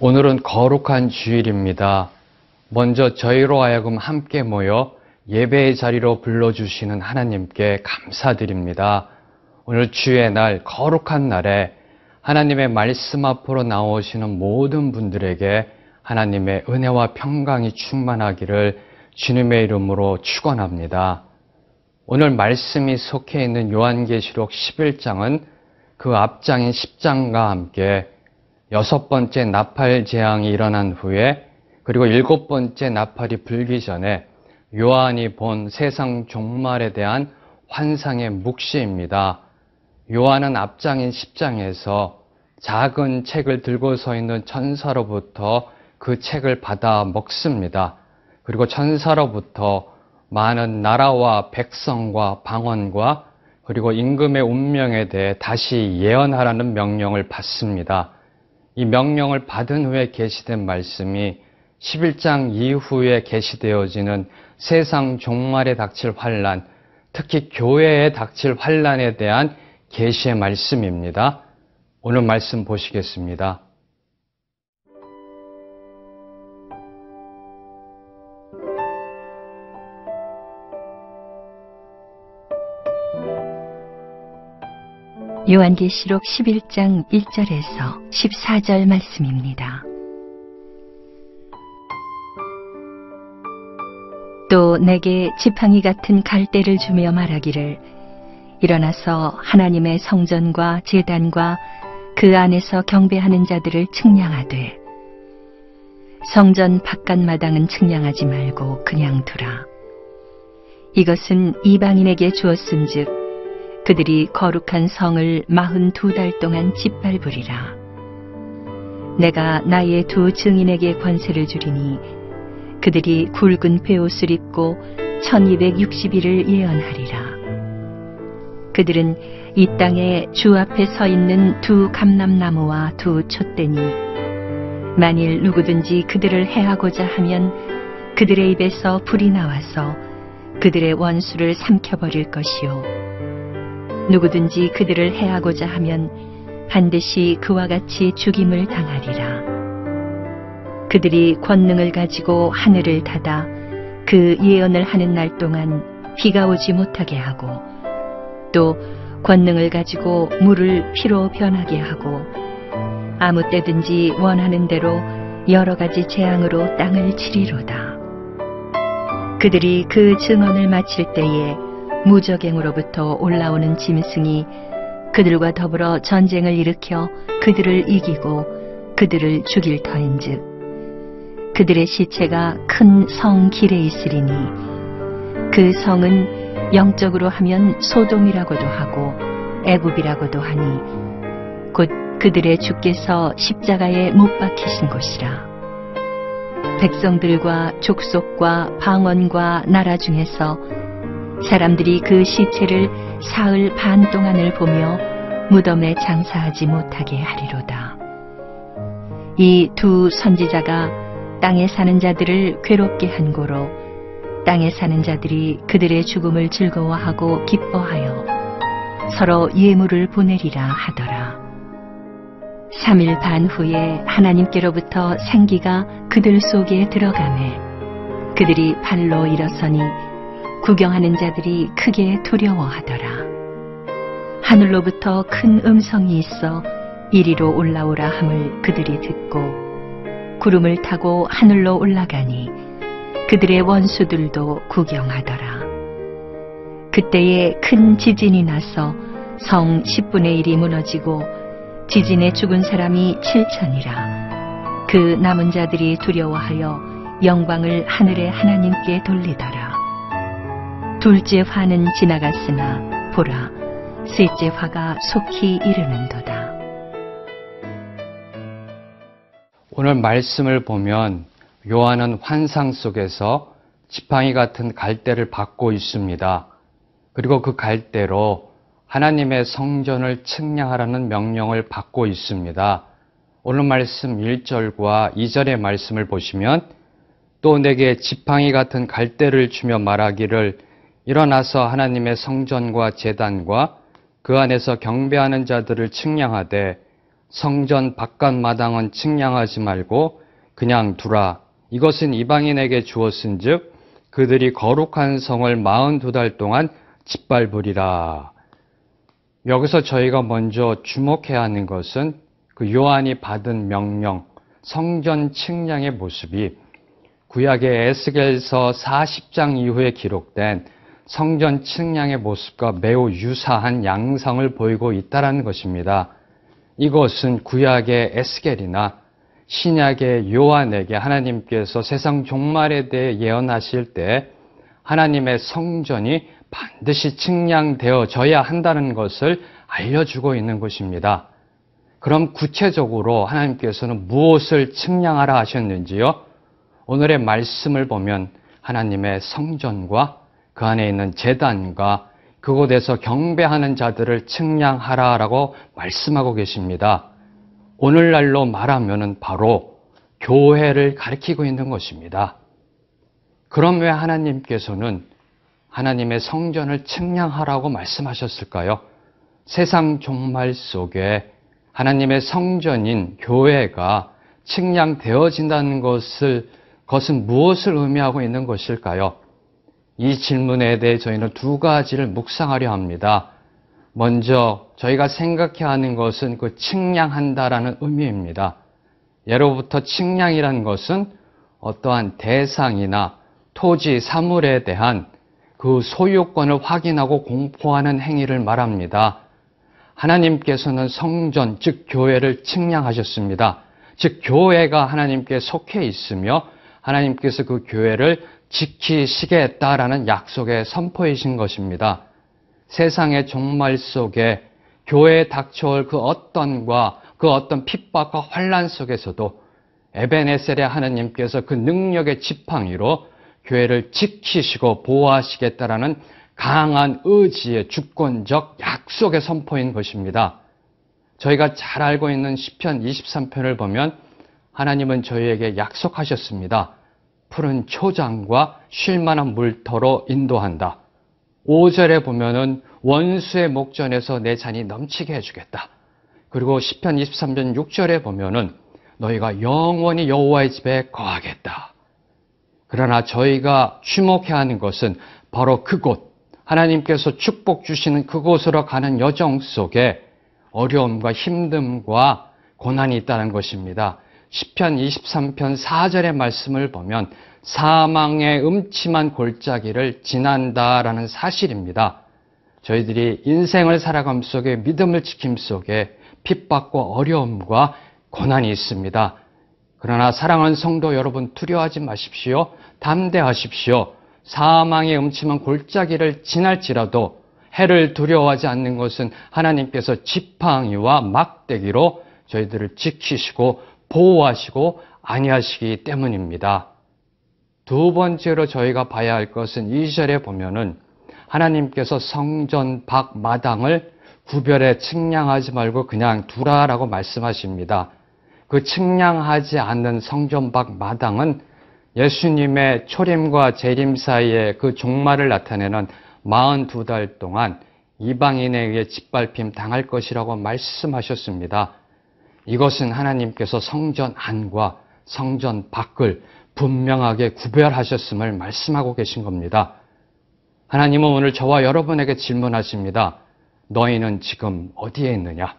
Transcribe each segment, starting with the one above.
오늘은 거룩한 주일입니다. 먼저 저희로 하여금 함께 모여 예배의 자리로 불러주시는 하나님께 감사드립니다. 오늘 주의 날, 거룩한 날에 하나님의 말씀 앞으로 나오시는 모든 분들에게 하나님의 은혜와 평강이 충만하기를 주님의 이름으로 축원합니다. 오늘 말씀이 속해 있는 요한계시록 11장은 그 앞장인 10장과 함께 6번째 나팔 재앙이 일어난 후에 그리고 7번째 나팔이 불기 전에 요한이 본 세상 종말에 대한 환상의 묵시입니다. 요한은 앞장인 10장에서 작은 책을 들고 서 있는 천사로부터 그 책을 받아 먹습니다. 그리고 천사로부터 많은 나라와 백성과 방언과 그리고 임금의 운명에 대해 다시 예언하라는 명령을 받습니다. 이 명령을 받은 후에 계시된 말씀이 11장 이후에 계시되어지는 세상 종말에 닥칠 환난, 특히 교회에 닥칠 환난에 대한 계시의 말씀입니다. 오늘 말씀 보시겠습니다. 요한계시록 11장 1절에서 14절 말씀입니다. 또 내게 지팡이 같은 갈대를 주며 말하기를 일어나서 하나님의 성전과 제단과 그 안에서 경배하는 자들을 측량하되 성전 바깥마당은 측량하지 말고 그냥 두라. 이것은 이방인에게 주었은즉 그들이 거룩한 성을 42달 동안 짓밟으리라. 내가 나의 두 증인에게 권세를 주리니 그들이 굵은 베옷을 입고 1260일을 예언하리라. 그들은 이 땅에 주 앞에 서 있는 두 감람나무와 두 촛대니 만일 누구든지 그들을 해하고자 하면 그들의 입에서 불이 나와서 그들의 원수를 삼켜버릴 것이요 누구든지 그들을 해하고자 하면 반드시 그와 같이 죽임을 당하리라. 그들이 권능을 가지고 하늘을 닫아 그 예언을 하는 날 동안 비가 오지 못하게 하고 또 권능을 가지고 물을 피로 변하게 하고 아무 때든지 원하는 대로 여러 가지 재앙으로 땅을 치리로다. 그들이 그 증언을 마칠 때에 무저갱으로부터 올라오는 짐승이 그들과 더불어 전쟁을 일으켜 그들을 이기고 그들을 죽일 터인즉 그들의 시체가 큰 성 길에 있으리니 그 성은 영적으로 하면 소돔이라고도 하고 애굽이라고도 하니 곧 그들의 주께서 십자가에 못 박히신 곳이라. 백성들과 족속과 방언과 나라 중에서 사람들이 그 시체를 사흘 반 동안을 보며 무덤에 장사하지 못하게 하리로다. 이 두 선지자가 땅에 사는 자들을 괴롭게 한 고로 땅에 사는 자들이 그들의 죽음을 즐거워하고 기뻐하여 서로 예물을 보내리라 하더라. 3일 반 후에 하나님께로부터 생기가 그들 속에 들어가매 그들이 발로 일어서니 구경하는 자들이 크게 두려워하더라. 하늘로부터 큰 음성이 있어 이리로 올라오라 함을 그들이 듣고 구름을 타고 하늘로 올라가니 그들의 원수들도 구경하더라. 그때에 큰 지진이 나서 성 10분의 1이 무너지고 지진에 죽은 사람이 7천이라. 그 남은 자들이 두려워하여 영광을 하늘의 하나님께 돌리더라. 둘째 화는 지나갔으나 보라 셋째 화가 속히 이르는도다. 오늘 말씀을 보면 요한은 환상 속에서 지팡이 같은 갈대를 받고 있습니다. 그리고 그 갈대로 하나님의 성전을 측량하라는 명령을 받고 있습니다. 오늘 말씀 1절과 2절의 말씀을 보시면 또 내게 지팡이 같은 갈대를 주며 말하기를 일어나서 하나님의 성전과 제단과 그 안에서 경배하는 자들을 측량하되 성전 바깥 마당은 측량하지 말고 그냥 두라. 이것은 이방인에게 주었은즉 그들이 거룩한 성을 42달 동안 짓밟으리라. 여기서 저희가 먼저 주목해야 하는 것은 그 요한이 받은 명령, 성전 측량의 모습이 구약의 에스겔서 40장 이후에 기록된 성전 측량의 모습과 매우 유사한 양상을 보이고 있다는 것입니다. 이것은 구약의 에스겔이나 신약의 요한에게 하나님께서 세상 종말에 대해 예언하실 때 하나님의 성전이 반드시 측량되어져야 한다는 것을 알려주고 있는 것입니다. 그럼 구체적으로 하나님께서는 무엇을 측량하라 하셨는지요? 오늘의 말씀을 보면 하나님의 성전과 그 안에 있는 제단과 그곳에서 경배하는 자들을 측량하라라고 말씀하고 계십니다. 오늘날로 말하면 바로 교회를 가리키고 있는 것입니다. 그럼 왜 하나님께서는 하나님의 성전을 측량하라고 말씀하셨을까요? 세상 종말 속에 하나님의 성전인 교회가 측량되어진다는 것은 무엇을 의미하고 있는 것일까요? 이 질문에 대해 저희는 두 가지를 묵상하려 합니다. 먼저 저희가 생각해야 하는 것은 그 측량한다라는 의미입니다. 예로부터 측량이라는 것은 어떠한 대상이나 토지, 사물에 대한 그 소유권을 확인하고 공포하는 행위를 말합니다. 하나님께서는 성전, 즉 교회를 측량하셨습니다. 즉 교회가 하나님께 속해 있으며 하나님께서 그 교회를 지키시겠다라는 약속의 선포이신 것입니다. 세상의 종말 속에 교회에 닥쳐올 그 어떤 핍박과 환난 속에서도 에베네셀의 하나님께서 그 능력의 지팡이로 교회를 지키시고 보호하시겠다라는 강한 의지의 주권적 약속의 선포인 것입니다. 저희가 잘 알고 있는 시편 23편을 보면 하나님은 저희에게 약속하셨습니다. 푸른 초장과 쉴만한 물터로 인도한다. 5절에 보면은 원수의 목전에서 내 잔이 넘치게 해주겠다. 그리고 시편 23편 6절에 보면은 너희가 영원히 여호와의 집에 거하겠다. 그러나 저희가 주목해야 하는 것은 바로 그곳, 하나님께서 축복 주시는 그곳으로 가는 여정 속에 어려움과 힘듦과 고난이 있다는 것입니다. 시편 23편 4절의 말씀을 보면 사망의 음침한 골짜기를 지난다라는 사실입니다. 저희들이 인생을 살아감 속에 믿음을 지킴 속에 핍박과 어려움과 고난이 있습니다. 그러나 사랑하는 성도 여러분, 두려워하지 마십시오. 담대하십시오. 사망의 음침한 골짜기를 지날지라도 해를 두려워하지 않는 것은 하나님께서 지팡이와 막대기로 저희들을 지키시고 보호하시고 안위하시기 때문입니다. 두 번째로 저희가 봐야 할 것은 2절에 보면은 하나님께서 성전 밖 마당을 구별해 측량하지 말고 그냥 두라라고 말씀하십니다. 그 측량하지 않는 성전 밖 마당은 예수님의 초림과 재림 사이에 그 종말을 나타내는 42달 동안 이방인에 의해 짓밟힘 당할 것이라고 말씀하셨습니다. 이것은 하나님께서 성전 안과 성전 밖을 분명하게 구별하셨음을 말씀하고 계신 겁니다. 하나님은 오늘 저와 여러분에게 질문하십니다. 너희는 지금 어디에 있느냐?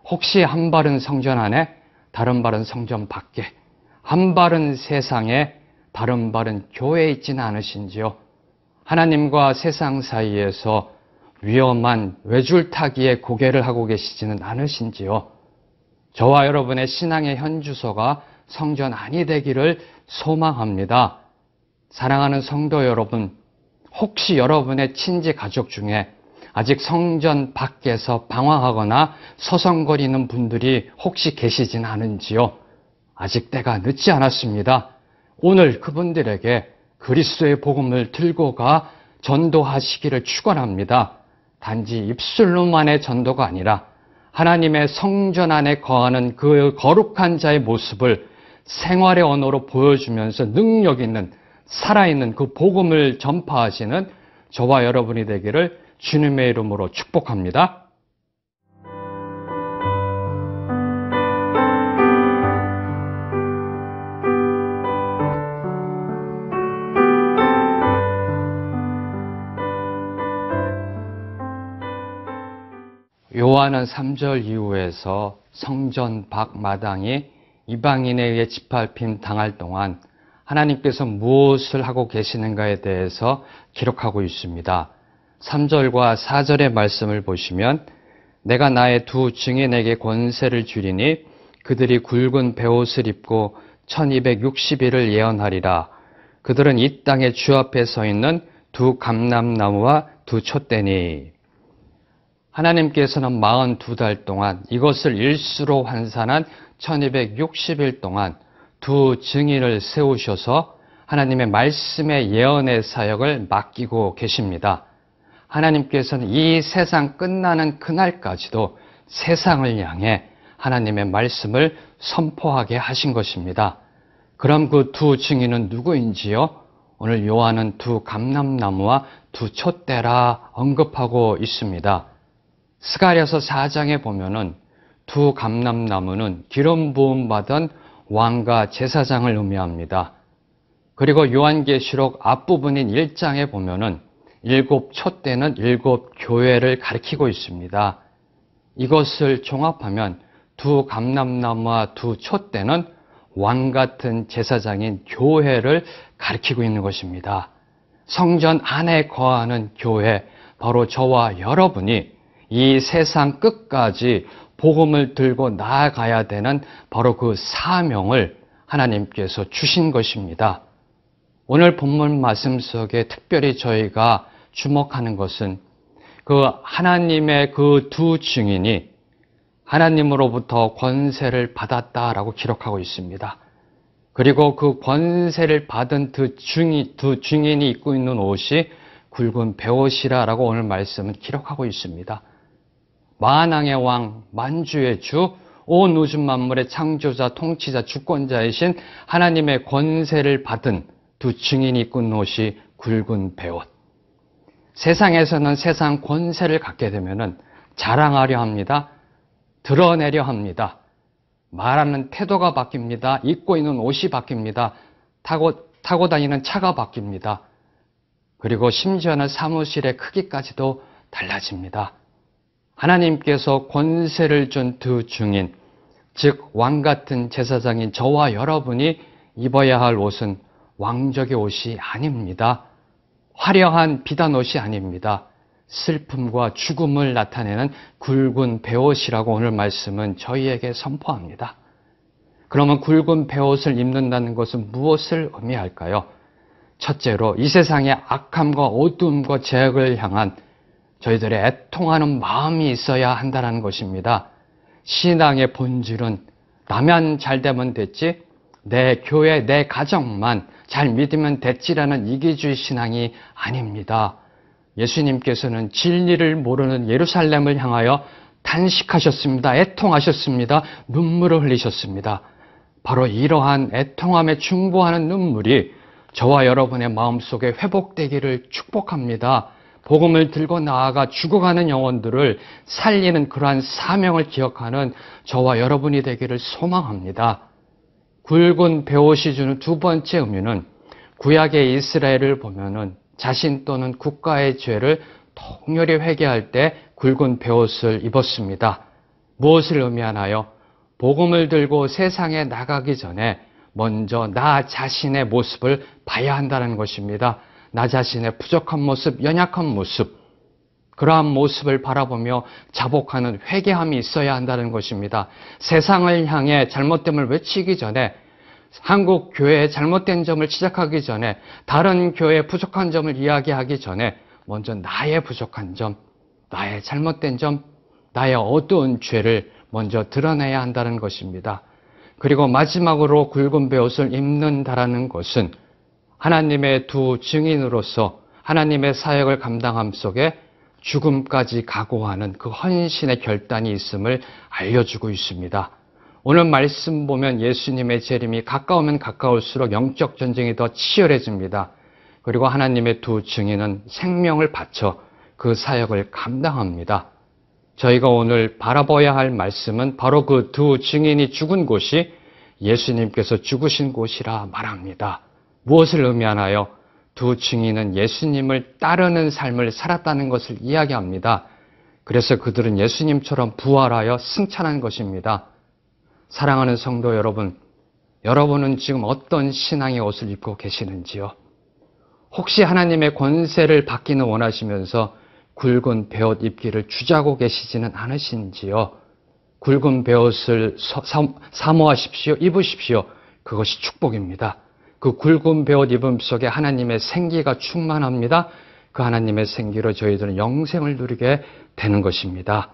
혹시 한 발은 성전 안에, 다른 발은 성전 밖에, 한 발은 세상에, 다른 발은 교회에 있지는 않으신지요? 하나님과 세상 사이에서 위험한 외줄타기에 고개를 하고 계시지는 않으신지요? 저와 여러분의 신앙의 현주소가 성전 안이 되기를 소망합니다. 사랑하는 성도 여러분, 혹시 여러분의 친지 가족 중에 아직 성전 밖에서 방황하거나 서성거리는 분들이 혹시 계시진 않은지요? 아직 때가 늦지 않았습니다. 오늘 그분들에게 그리스도의 복음을 들고 가 전도하시기를 축원합니다. 단지 입술로만의 전도가 아니라 하나님의 성전 안에 거하는 그 거룩한 자의 모습을 생활의 언어로 보여주면서 능력 있는 살아있는 그 복음을 전파하시는 저와 여러분이 되기를 주님의 이름으로 축복합니다. 요한은 3절 이후에서 성전 밖 마당이 이방인에 의해 짓밟힘 당할 동안 하나님께서 무엇을 하고 계시는가에 대해서 기록하고 있습니다. 3절과 4절의 말씀을 보시면 내가 나의 두 증인에게 권세를 주리니 그들이 굵은 베옷을 입고 1260일을 예언하리라. 그들은 이 땅의 주 앞에 서 있는 두 감람나무와 두 촛대니. 하나님께서는 42달 동안 이것을 일수로 환산한 1260일 동안 두 증인을 세우셔서 하나님의 말씀의 예언의 사역을 맡기고 계십니다. 하나님께서는 이 세상 끝나는 그날까지도 세상을 향해 하나님의 말씀을 선포하게 하신 것입니다. 그럼 그 두 증인은 누구인지요? 오늘 요한은 두 감람나무와 두 촛대라 언급하고 있습니다. 스가랴서 4장에 보면은 두 감람나무는 기름 부음 받은 왕과 제사장을 의미합니다. 그리고 요한계시록 앞부분인 1장에 보면은 일곱 촛대는 일곱 교회를 가리키고 있습니다. 이것을 종합하면 두 감람나무와 두 촛대는 왕 같은 제사장인 교회를 가리키고 있는 것입니다. 성전 안에 거하는 교회, 바로 저와 여러분이 이 세상 끝까지 복음을 들고 나아가야 되는 바로 그 사명을 하나님께서 주신 것입니다. 오늘 본문 말씀 속에 특별히 저희가 주목하는 것은 그 하나님의 그 두 증인이 하나님으로부터 권세를 받았다라고 기록하고 있습니다. 그리고 그 권세를 받은 두 증인이 입고 있는 옷이 굵은 베옷이라고 오늘 말씀은 기록하고 있습니다. 만왕의 왕, 만주의 주, 온 우주 만물의 창조자, 통치자, 주권자이신 하나님의 권세를 받은 두 증인이 입고 있는 옷이 굵은 베옷. 세상에서는 세상 권세를 갖게 되면은 자랑하려 합니다. 드러내려 합니다. 말하는 태도가 바뀝니다. 입고 있는 옷이 바뀝니다. 타고 다니는 차가 바뀝니다. 그리고 심지어는 사무실의 크기까지도 달라집니다. 하나님께서 권세를 준 두 증인, 즉 왕 같은 제사장인 저와 여러분이 입어야 할 옷은 왕족의 옷이 아닙니다. 화려한 비단 옷이 아닙니다. 슬픔과 죽음을 나타내는 굵은 베옷이라고 오늘 말씀은 저희에게 선포합니다. 그러면 굵은 베옷을 입는다는 것은 무엇을 의미할까요? 첫째로 이 세상의 악함과 어두움과 죄악을 향한 저희들의 애통하는 마음이 있어야 한다는 것입니다. 신앙의 본질은 나만 잘 되면 됐지, 내 교회, 내 가정만 잘 믿으면 됐지라는 이기주의 신앙이 아닙니다. 예수님께서는 진리를 모르는 예루살렘을 향하여 탄식하셨습니다. 애통하셨습니다. 눈물을 흘리셨습니다. 바로 이러한 애통함에 충보하는 눈물이 저와 여러분의 마음속에 회복되기를 축복합니다. 복음을 들고 나아가 죽어가는 영혼들을 살리는 그러한 사명을 기억하는 저와 여러분이 되기를 소망합니다. 굵은 베옷이 주는 두 번째 의미는 구약의 이스라엘을 보면은 자신 또는 국가의 죄를 통렬히 회개할 때 굵은 베옷을 입었습니다. 무엇을 의미하나요? 복음을 들고 세상에 나가기 전에 먼저 나 자신의 모습을 봐야 한다는 것입니다. 나 자신의 부족한 모습, 연약한 모습, 그러한 모습을 바라보며 자복하는 회개함이 있어야 한다는 것입니다. 세상을 향해 잘못됨을 외치기 전에, 한국 교회의 잘못된 점을 지적하기 전에, 다른 교회의 부족한 점을 이야기하기 전에 먼저 나의 부족한 점, 나의 잘못된 점, 나의 어두운 죄를 먼저 드러내야 한다는 것입니다. 그리고 마지막으로 굵은 베옷을 입는다라는 것은 하나님의 두 증인으로서 하나님의 사역을 감당함 속에 죽음까지 각오하는 그 헌신의 결단이 있음을 알려주고 있습니다. 오늘 말씀 보면 예수님의 재림이 가까우면 가까울수록 영적 전쟁이 더 치열해집니다. 그리고 하나님의 두 증인은 생명을 바쳐 그 사역을 감당합니다. 저희가 오늘 바라봐야 할 말씀은 바로 그 두 증인이 죽은 곳이 예수님께서 죽으신 곳이라 말합니다. 무엇을 의미하나요? 두 증인은 예수님을 따르는 삶을 살았다는 것을 이야기합니다. 그래서 그들은 예수님처럼 부활하여 승천한 것입니다. 사랑하는 성도 여러분, 여러분은 지금 어떤 신앙의 옷을 입고 계시는지요? 혹시 하나님의 권세를 받기는 원하시면서 굵은 베옷 입기를 주저하고 계시지는 않으신지요? 굵은 베옷을 사모하십시오. 입으십시오. 그것이 축복입니다. 그 굵은 베옷 입음 속에 하나님의 생기가 충만합니다. 그 하나님의 생기로 저희들은 영생을 누리게 되는 것입니다.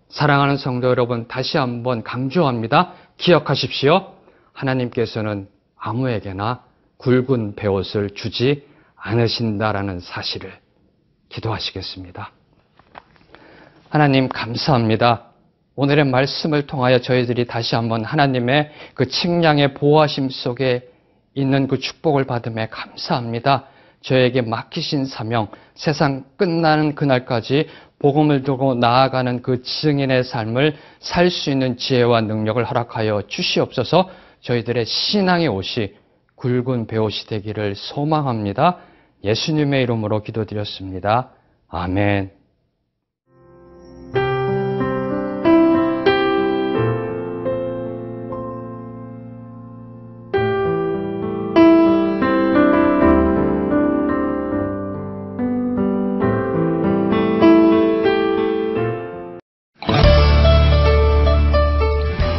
사랑하는 성도 여러분, 다시 한번 강조합니다. 기억하십시오. 하나님께서는 아무에게나 굵은 베옷을 주지 않으신다라는 사실을. 기도하시겠습니다. 하나님 감사합니다. 오늘의 말씀을 통하여 저희들이 다시 한번 하나님의 그 측량의 보호하심 속에 있는 그 축복을 받음에 감사합니다. 저에게 맡기신 사명, 세상 끝나는 그날까지 복음을 두고 나아가는 그 증인의 삶을 살 수 있는 지혜와 능력을 허락하여 주시옵소서. 저희들의 신앙의 옷이 굵은 베옷이 되기를 소망합니다. 예수님의 이름으로 기도드렸습니다. 아멘.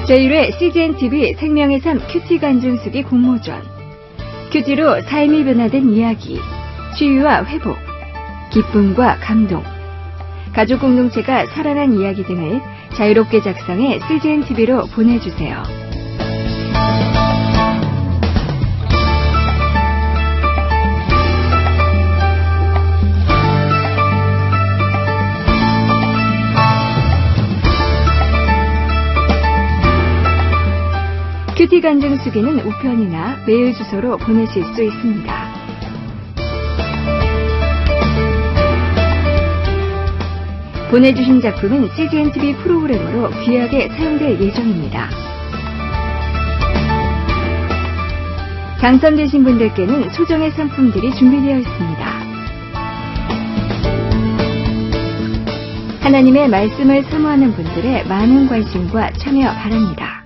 제1회 CGNTV 생명의 삶 큐티 간증수기 공모전. 큐티로 삶이 변화된 이야기, 치유와 회복, 기쁨과 감동, 가족 공동체가 살아난 이야기 등을 자유롭게 작성해 CGNTV로 보내주세요. 큐티 간증 수기는 우편이나 메일 주소로 보내실 수 있습니다. 보내주신 작품은 CGNTV 프로그램으로 귀하게 사용될 예정입니다. 당선되신 분들께는 소정의 상품들이 준비되어 있습니다. 하나님의 말씀을 사모하는 분들의 많은 관심과 참여 바랍니다.